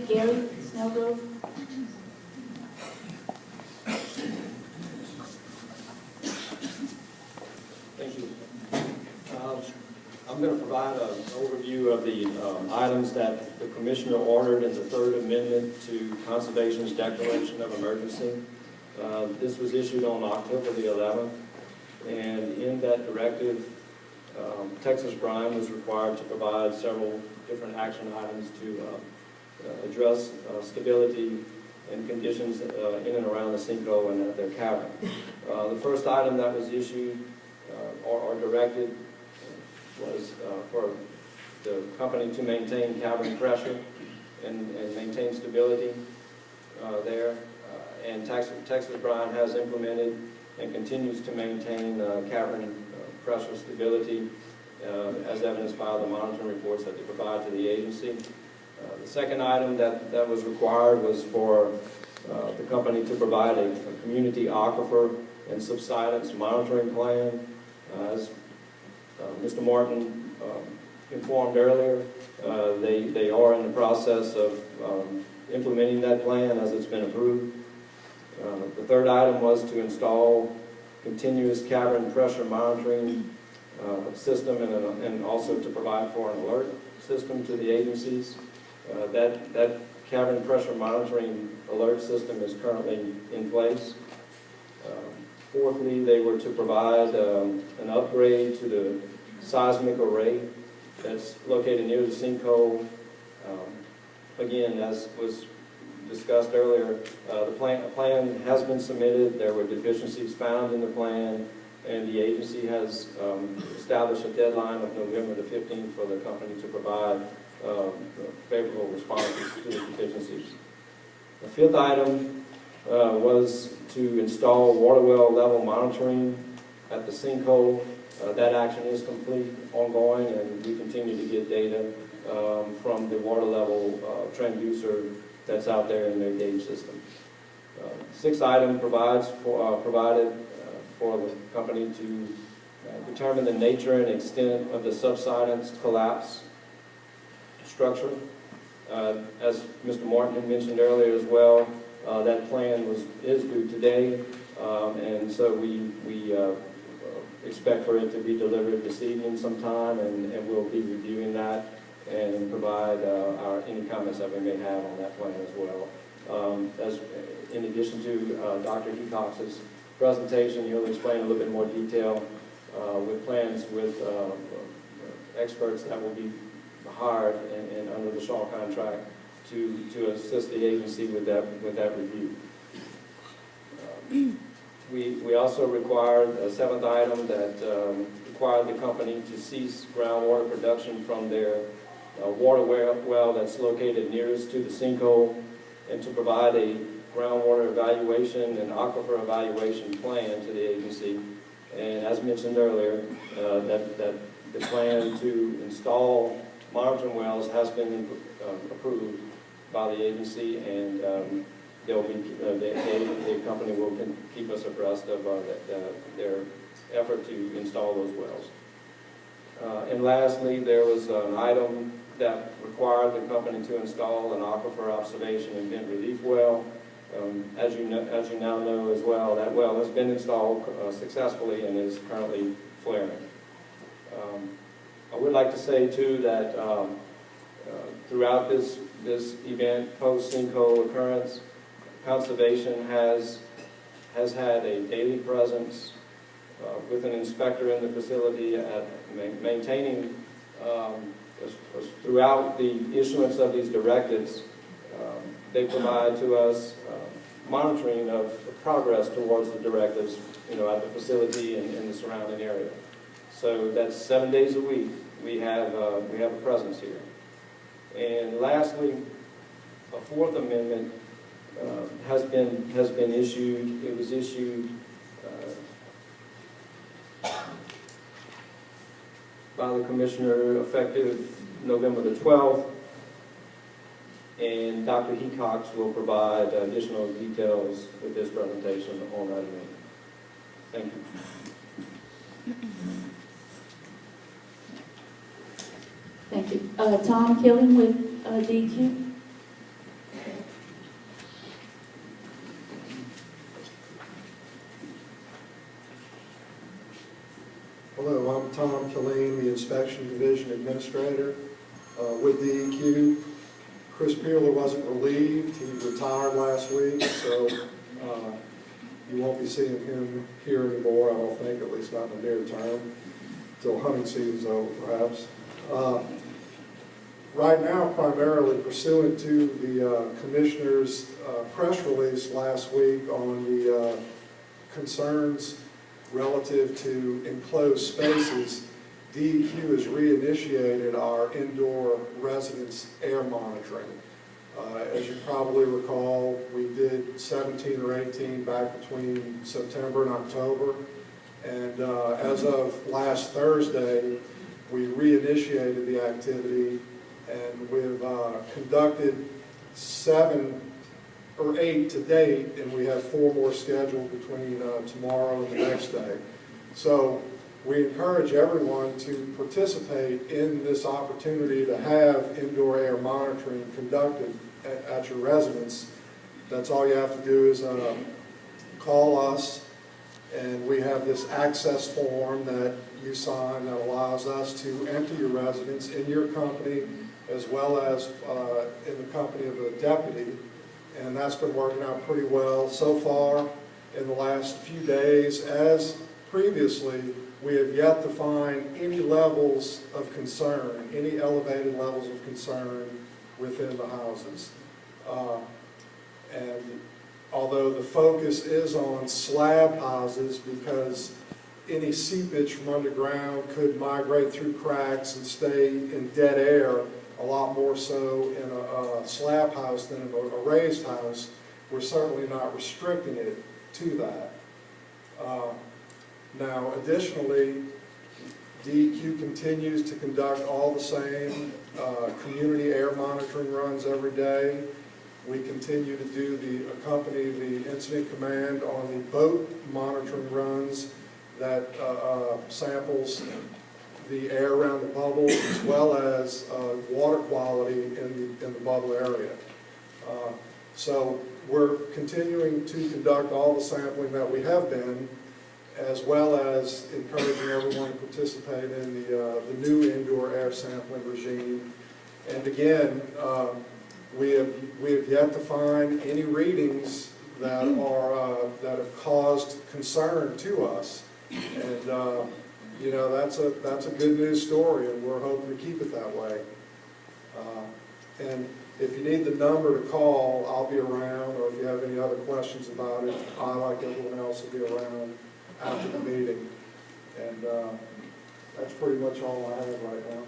Gary Snellgrove. Thank you. I'm going to provide an overview of the items that the Commissioner ordered in the third amendment to Conservation's Declaration of Emergency. This was issued on October the 11th, and in that directive, Texas Brine was required to provide several different action items to address stability and conditions in and around the sinkhole and at their cavern. The first item that was issued or directed was for the company to maintain cavern pressure and maintain stability there. And Texas Brine has implemented and continues to maintain cavern pressure stability as evidenced by the monitoring reports that they provide to the agency. The second item that was required was for the company to provide a community aquifer and subsidence monitoring plan. As Mr. Martin informed earlier, they are in the process of implementing that plan as it's been approved. The third item was to install continuous cavern pressure monitoring system and also to provide for an alert system to the agencies. That cavern pressure monitoring alert system is currently in place. Fourthly, they were to provide an upgrade to the seismic array that's located near the sinkhole. Again, as was discussed earlier, a plan has been submitted. There were deficiencies found in the plan, and the agency has established a deadline of November the 15th for the company to provide favorable responses to the deficiencies. The fifth item was to install water well level monitoring at the sinkhole. That action is complete, ongoing, and we continue to get data from the water level transducer that's out there in their gauge system. Sixth item provided for the company to determine the nature and extent of the subsidence collapse structure. As Mr. Martin had mentioned earlier as well, that plan is due today, and so we expect for it to be delivered this evening sometime, and we'll be reviewing that and provide any comments that we may have on that plan as well. In addition to Dr. Hecox's presentation, he'll explain a little bit more detail with plans with experts that will be hired and under the Shaw contract to assist the agency with that review. We also required a seventh item that required the company to cease groundwater production from their water well that's located nearest to the sinkhole, and to provide a groundwater evaluation and aquifer evaluation plan to the agency. And as mentioned earlier, that the plan to install monitoring wells has been approved by the agency, and the company will keep us abreast of their effort to install those wells. And lastly, there was an item that required the company to install an aquifer observation and vent relief well. As you now know as well, that well has been installed successfully and is currently flaring. I would like to say too that throughout this event, post-sinkhole occurrence, Conservation has had a daily presence with an inspector in the facility at maintaining throughout the issuance of these directives. They provide to us monitoring of the progress towards the directives, at the facility and in the surrounding area. So that's 7 days a week. We have a presence here. And lastly, a Fourth Amendment has been issued. It was issued by the Commissioner effective November the 12th. And Dr. Hecox will provide additional details with this presentation on that event. Thank you. Thank you. Tom Killing with DEQ. Tom Killeen, the Inspection Division Administrator with DEQ. Chris Peeler wasn't relieved. He retired last week, so you won't be seeing him here anymore, I don't think, at least not in the near term, until hunting season's over, perhaps. Right now, primarily pursuant to the Commissioner's press release last week on the concerns relative to enclosed spaces, DEQ has reinitiated our indoor residence air monitoring. As you probably recall, we did 17 or 18 back between September and October, and as of last Thursday, we reinitiated the activity, and we've conducted 7 or 8 to date, and we have 4 more scheduled between tomorrow and the next day. So we encourage everyone to participate in this opportunity to have indoor air monitoring conducted at your residence. That's all you have to do is call us, and we have this access form that you sign that allows us to enter your residence in your company as well as in the company of a deputy, and that's been working out pretty well so far. In the last few days, as previously, we have yet to find any levels of concern, any elevated levels of concern within the houses. And although the focus is on slab houses because any seepage from underground could migrate through cracks and stay in dead air a lot more so in a slab house than in a raised house, we're certainly not restricting it to that. Now, additionally, DEQ continues to conduct all the same community air monitoring runs every day. We continue to accompany the incident command on the boat monitoring runs that samples the air around the bubble as well as water quality in the bubble area. So we're continuing to conduct all the sampling that we have been, as well as encouraging everyone to participate in the new indoor air sampling regime. And again, we have yet to find any readings that have caused concern to us, and you know, that's a good news story, and we're hoping to keep it that way. And if you need the number to call, I'll be around, or if you have any other questions about it, I, like everyone else, will be around after the meeting. And that's pretty much all I have right now.